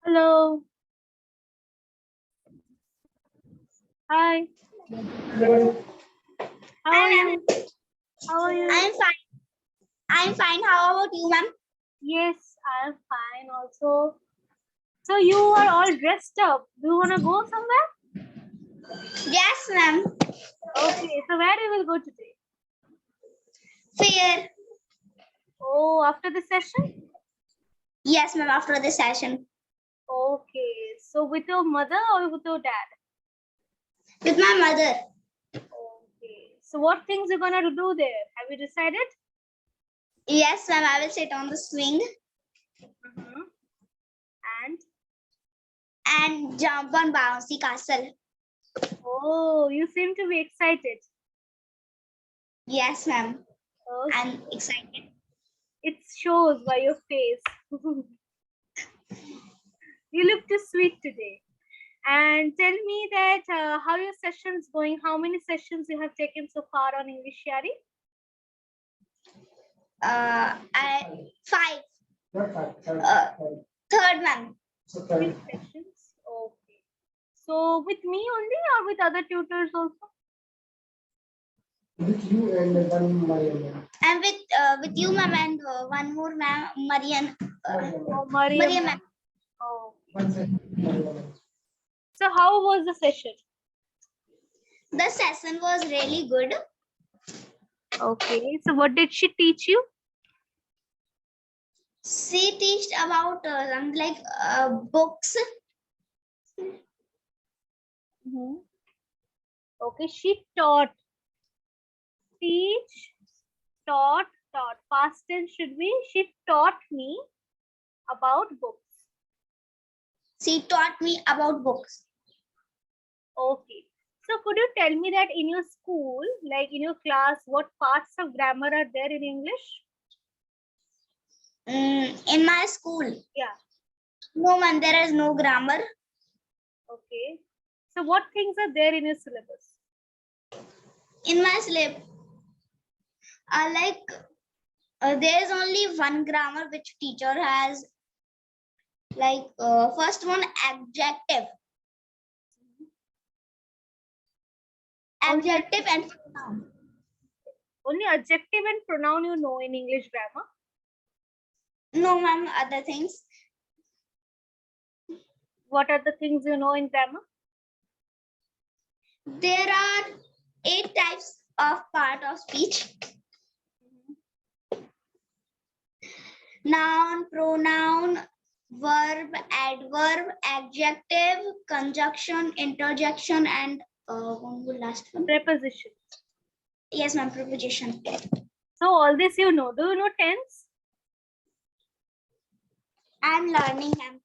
Hello. Hi. How are you? How are you? I'm fine. I'm fine. How about you, ma'am? Yes, I'm fine also. So you are all dressed up. Do you want to go somewhere? Yes, ma'am. Okay, so where you will go today? Fair. Oh, after the session? Yes, ma'am. After the session. Okay, so with your mother or with your dad? With my mother. Okay, so what things you're gonna do there? Have you decided? Yes, ma'am. I will sit on the swing and jump on bouncy castle. Oh, you seem to be excited. Yes, ma'am. Okay. I'm excited. It shows by your face. You look too sweet today. And tell me that how your sessions going? How many sessions you have taken so far on English Yari? Five. Third, ma'am. Six sessions. Okay. So with me only or with other tutors also? With you and one Mariam. And with you, ma'am, and one more, ma'am, Marian. Mariam. Ma'am. Oh. One second. So how was the session? The session was really good. Okay. So what did she teach you? She teached about books. Okay. She taught. Teach. Taught. Past tense should be she taught me about books. She taught me about books. Okay. So could you tell me that in your school, like in your class, what parts of grammar are there in English? In my school? Yeah. No, ma'am, there is no grammar. Okay. So what things are there in your syllabus? In my syllabus, there is only one grammar which teacher has. First one, adjective. Adjective and pronoun. Only adjective and pronoun you know in English grammar? No, ma'am, other things. What are the things you know in grammar? There are 8 types of part of speech. Noun, pronoun, verb, adverb, adjective, conjunction, interjection, and one more last one. Preposition. Yes, ma'am, preposition. So all this you know. Do you know tense? I'm learning, ma'am.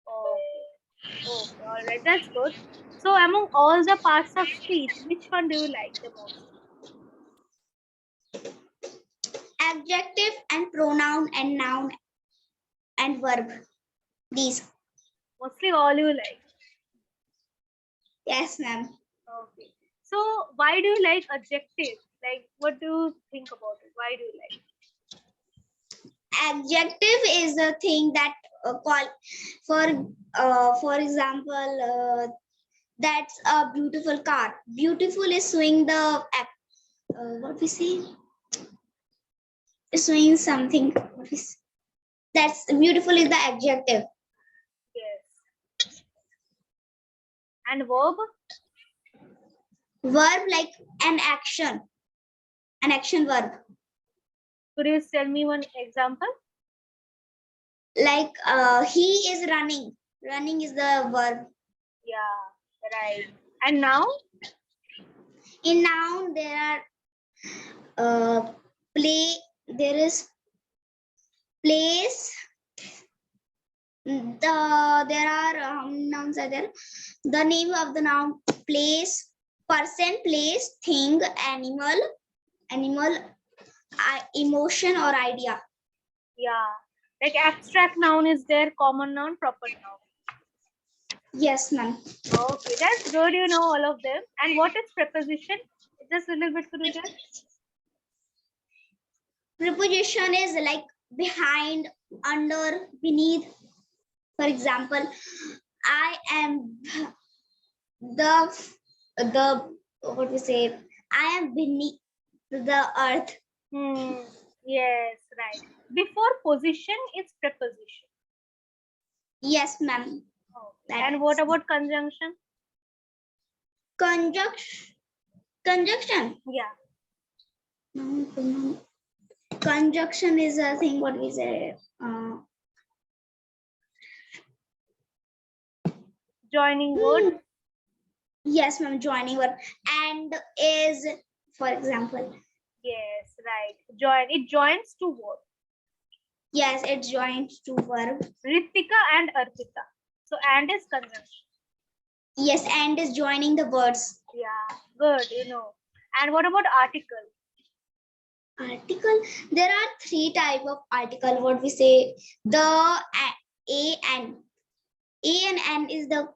Okay, all right, that's good. So among all the parts of speech, which one do you like the most? Adjective and pronoun and noun and verb. These. Mostly all you like. Yes, ma'am. Okay. So why do you like adjective? Like, what do you think about it? Why do you like it? Adjective is a thing that for example, that's a beautiful car. Beautiful is showing the what we say, is showing something. That's beautiful is the adjective. Yes. And verb? Verb like an action verb. Could you tell me one example? Like he is running. Running is the verb. Yeah, right. And now? In noun there are there is place. There are nouns are there. The name of the noun: place, person, place, thing, animal, emotion or idea. Yeah. Like abstract noun is there, common noun, proper noun. Yes, ma'am. Okay, that's good. You know all of them. And what is preposition? Just a little bit, could you tell? Preposition is like behind, under, beneath. For example, I am the what we say, I am beneath the earth. Yes, right. Before position, it's preposition. Yes, ma'am. Okay. And what about conjunction? Conjunction. Yeah. Conjunction is a thing what we say. Joining word. Yes, ma'am. Joining word. And is, for example. Yes, right. Join. It joins two words. Yes, it joins two verbs. Ritika and Arpita. So and is conjunction. Yes, and is joining the words. Yeah, good, you know. And what about article? Article. There are three types of article. What we say, the a and n is the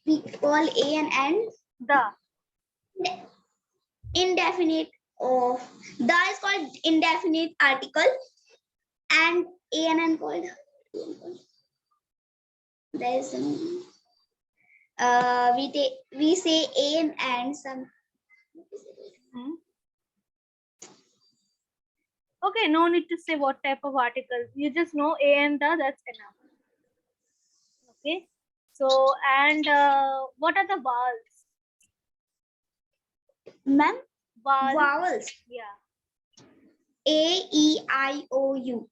we call a and n. The. Indefinite of the is called indefinite article, and a and n called. There is we say a and n some. Okay, no need to say what type of article. You just know a and the, that's enough. Okay. So, and what are the vowels? Ma'am? Vowels. Yeah. A, E, I, O, U.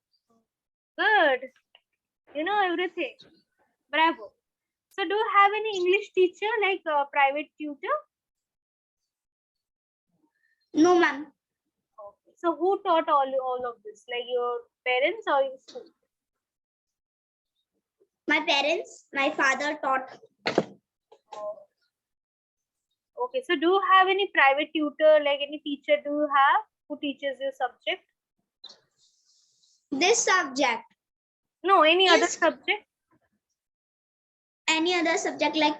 Good. You know everything. Bravo. So, do you have any English teacher, like a private tutor? No, ma'am. Okay. So, who taught all of this? Like your parents or your school? My parents, my father taught. Oh. Okay. So, do you have any private tutor, like any teacher do you have who teaches you subject? This subject. No, any other subject? Any other subject like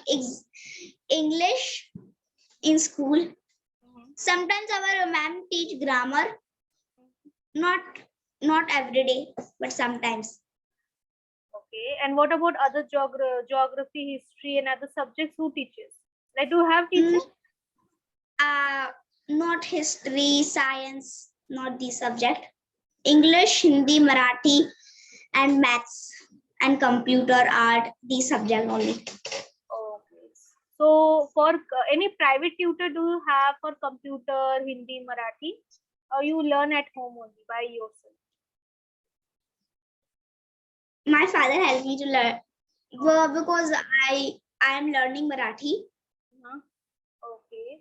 English in school. Sometimes our ma'am teach grammar. Not every day, but sometimes. Okay. And what about other geography, history, and other subjects? Who teaches? Like, do you have teachers? Not history, science, not the subject. English, Hindi, Marathi, and maths and computer are the subject only. Okay. So, for any private tutor, do you have for computer, Hindi, Marathi, or you learn at home only by yourself? My father helped me to learn because I am learning Marathi. Okay.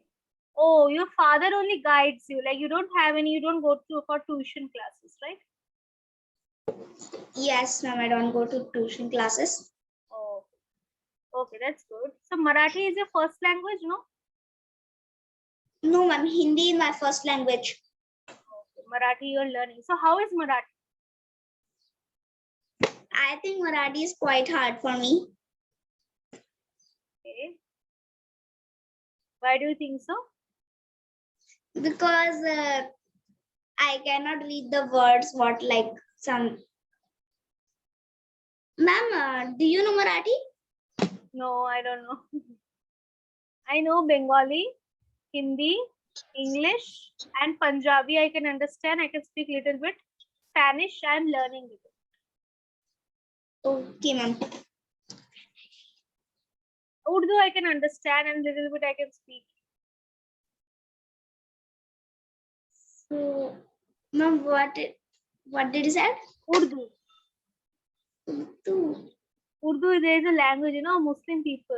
Oh, your father only guides you. Like you don't have any. You don't go for tuition classes, right? Yes, ma'am. I don't go to tuition classes. Oh. Okay, that's good. So Marathi is your first language, no? No, ma'am. Hindi is my first language. Okay. Marathi you're learning. So how is Marathi? I think Marathi is quite hard for me. Okay. Why do you think so? Because I cannot read the words what like some. Ma'am, do you know Marathi? No, I don't know. I know Bengali, Hindi, English, and Punjabi. I can understand. I can speak little bit. Spanish, I am learning it. Okay, ma'am. Urdu, I can understand, and little bit I can speak. So, ma'am, what did you say? Urdu. Urdu. Urdu, there is a language, you know, Muslim people.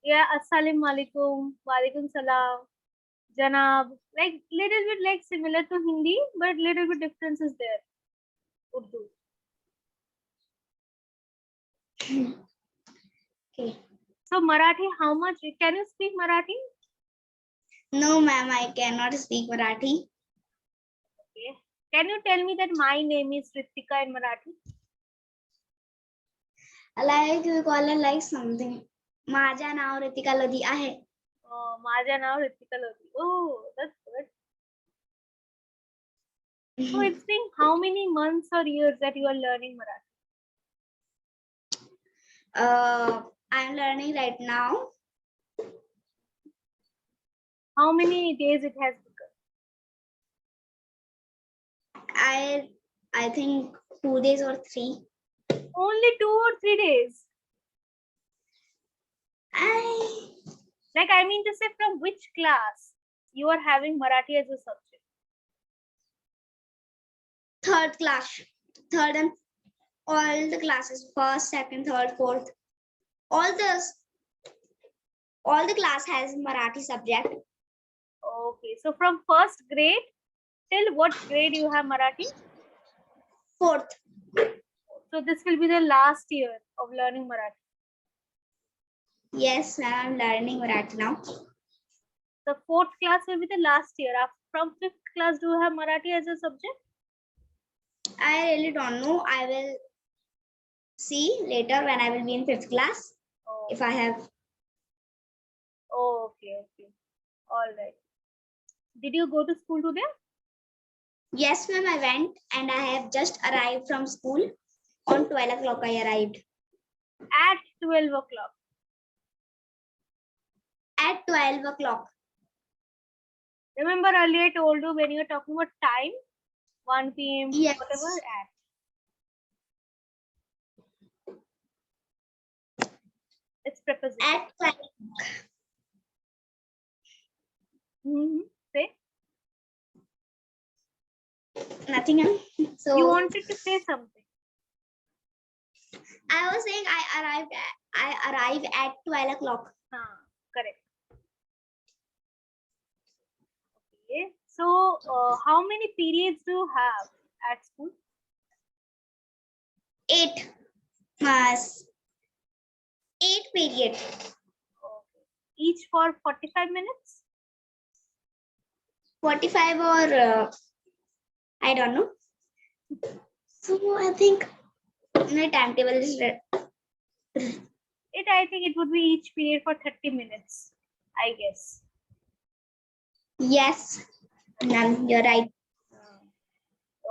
Yeah, Assalamu alaikum, walaikum salam, Janab. Like little bit like similar to Hindi, but little bit difference is there. Urdu. Okay. So Marathi, how much? Can you speak Marathi? No, ma'am, I cannot speak Marathi. Okay. Can you tell me that my name is Ritika in Marathi? Like we call it like something. माझा नाव रितिका लोधी आहे. Oh, माझा नाव Ritika Lodi. Oh, that's good. So it's been how many months or years that you are learning Marathi? I'm learning right now. How many days it has become? I think 2 days or 3. Only 2 or 3 days. I I mean to say, from which class you are having Marathi as a subject? third class, third and all the classes, first, second, third, fourth, all the class has Marathi subject. Okay, so from first grade till what grade you have Marathi? Fourth. So this will be the last year of learning Marathi. Yes, I'm learning Marathi now. The fourth class will be the last year. From fifth class, do you have Marathi as a subject? I really don't know. I will see later when I will be in 5th class Oh, if I have. okay. All right. Did you go to school today? Yes, ma'am, I went and I have just arrived from school. On 12 o'clock I arrived. At 12 o'clock. At 12 o'clock. Remember earlier I told you when you were talking about time, 1 p.m. Yes. whatever, at. It's preposition. At 12. Say. Nothing else. So You wanted to say something. I was saying I arrived at 12 o'clock. Correct. Okay. So how many periods do you have at school? 8 plus 8 period. Okay. Each for 45 minutes? 45 or I don't know. So I think my timetable is I think it would be each period for 30 minutes, I guess. yes, ma'am, you're right.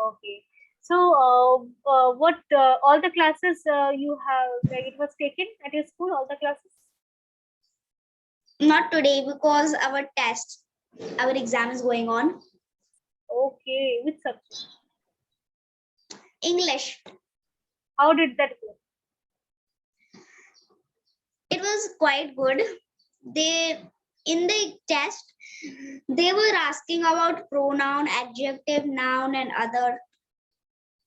Okay. So what all the classes you have, it was taken at your school, all the classes? Not today because our exam is going on. Okay. Which subject? English. How did that go? It was quite good. In the test, they were asking about pronoun, adjective, noun, and other.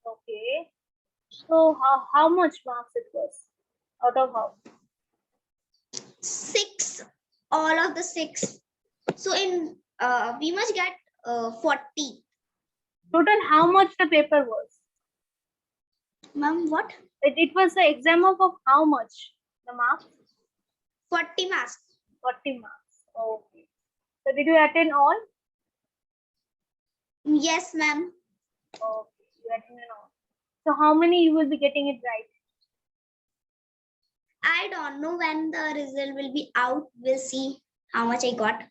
Okay. So how much marks it was? Out of how? 6, all of the 6. So in we must get 40. Total, how much the paper was? Ma'am, what? It was the exam of how much? The marks? 40 marks. 40 marks. Okay. So did you attend all? Yes, ma'am. Okay. You attended all. So how many you will be getting it right? I don't know when the result will be out. We'll see how much I got.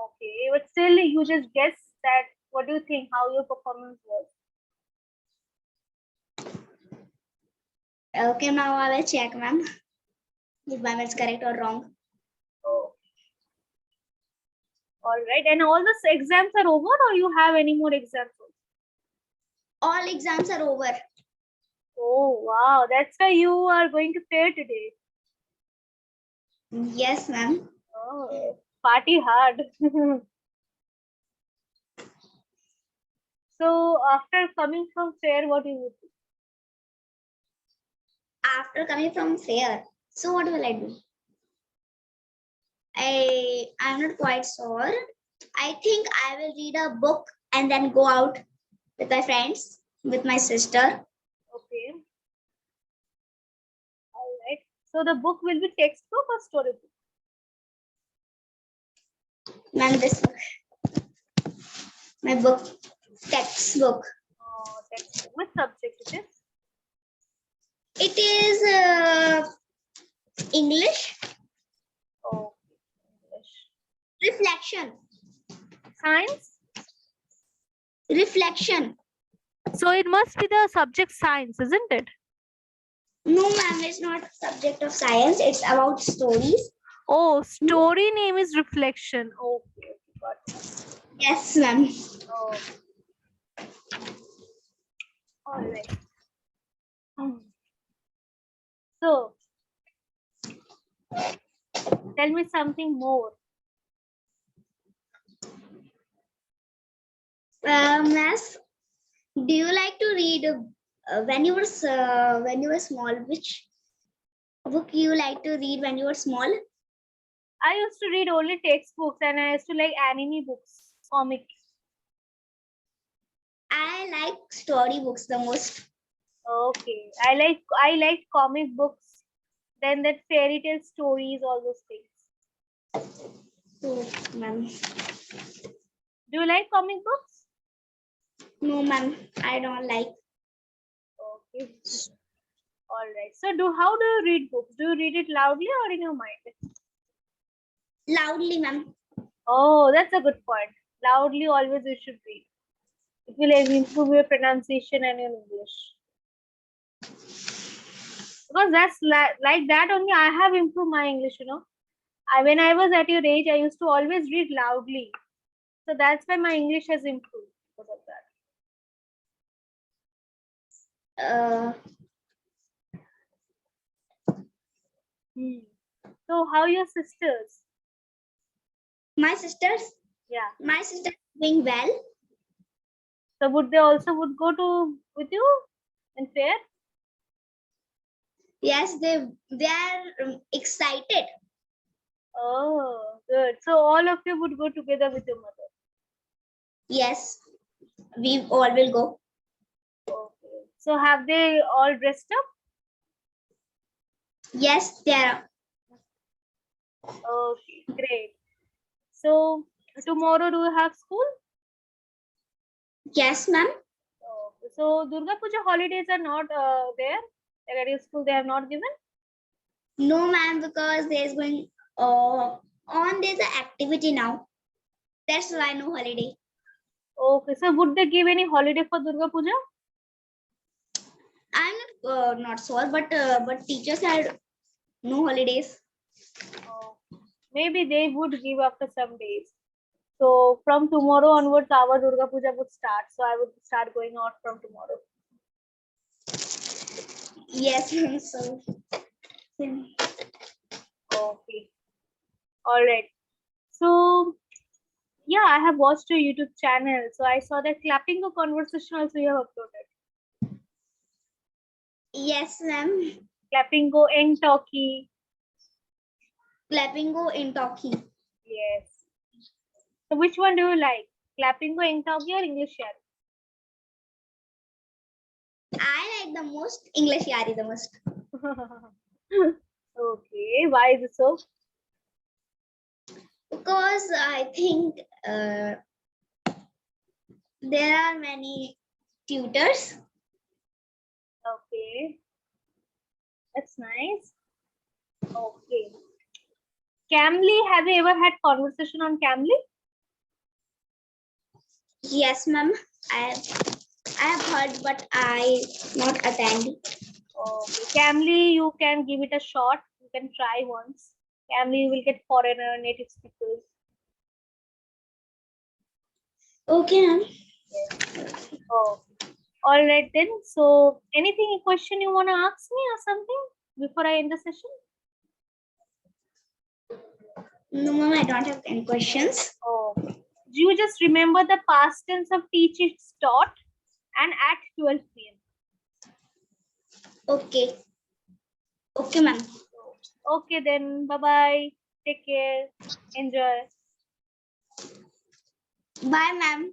Okay. But still, you just guess that. What do you think? How your performance was? Okay, now I will check, ma'am, if my maths correct or wrong. Oh. All right. And all the exams are over, or you have any more exams? All exams are over. Oh, wow. That's why you are going to fair today. Yes, ma'am. Oh, party hard. So after coming from fair, what do you do? After coming from fair, so what will I do? I'm not quite sure. I think I will read a book and then go out with my friends, with my sister. Okay. All right. So the book will be textbook or storybook? Ma'am, this book. My book, textbook. Oh, textbook. Which subject it is? It is English. Oh, English. Reflection. Science? Reflection. So it must be the subject science, isn't it? No, ma'am, it's not subject of science. It's about stories. Oh, story name is Reflection. Okay, got it. Yes, ma'am. Oh, all right. So, tell me something more. Mass, do you like to read when you were small? Which book you like to read when you were small? I used to read only textbooks and I used to like anime books, comics. I like story books the most. Okay, I like comic books. Then that fairy tale stories, all those things. Oh, ma'am. Do you like comic books? No, ma'am, I don't like. Okay. All right. So how do you read books? Do you read it loudly or in your mind? Loudly, ma'am. Oh, that's a good point. Loudly, always you should read. It will improve your pronunciation and your English. Because that's like that only I have improved my English, you know. When I was at your age, I used to always read loudly. So that's why my English has improved because of that. Uh, So how your sisters? my sisters, Yeah. my sisters doing well. So would they also would go to with you in fair? Yes, they are excited. Oh, good. So all of you would go together with your mother. Yes, we all will go. Okay. So have they all dressed up? Yes, they are. Okay, great. So tomorrow do you have school? Yes, ma'am. Okay. So Durga Puja holidays are not there. Like at your school they have not given. No, ma'am, because there's going there's an activity now. That's why no holiday. Okay. So would they give any holiday for Durga Puja? I'm not sure, but teachers had no holidays. Oh, maybe they would give after some days. So from tomorrow onwards, our Durga Puja would start. So I would start going out from tomorrow. Yes, ma'am. So Okay. All right. So yeah, I have watched your YouTube channel. So I saw that clapping a conversation also you have uploaded. yes, ma'am. Clapping go eng talkie. Clapping go in talkie. Yes. So which one do you like? Clapping go eng talkie or English share? I like the most English yari the most. Okay. Why is it so? Because I think there are many tutors. Okay. That's nice. Okay. Camly, have you ever had conversation on Camly? Yes, ma'am. I have heard, but I not attend. Okay. Camly, you can give it a shot. You can try once. Camly, you will get foreigner, native speakers. Okay, ma'am. Yes. Oh. All right then. So, anything question you want to ask me or something before I end the session? No, ma'am, I don't have any questions. Oh. Do you just remember the past tense of teach is taught and at 12 p.m.? Okay. Okay, ma'am. Okay then. Bye bye. Take care. Enjoy. Bye, ma'am.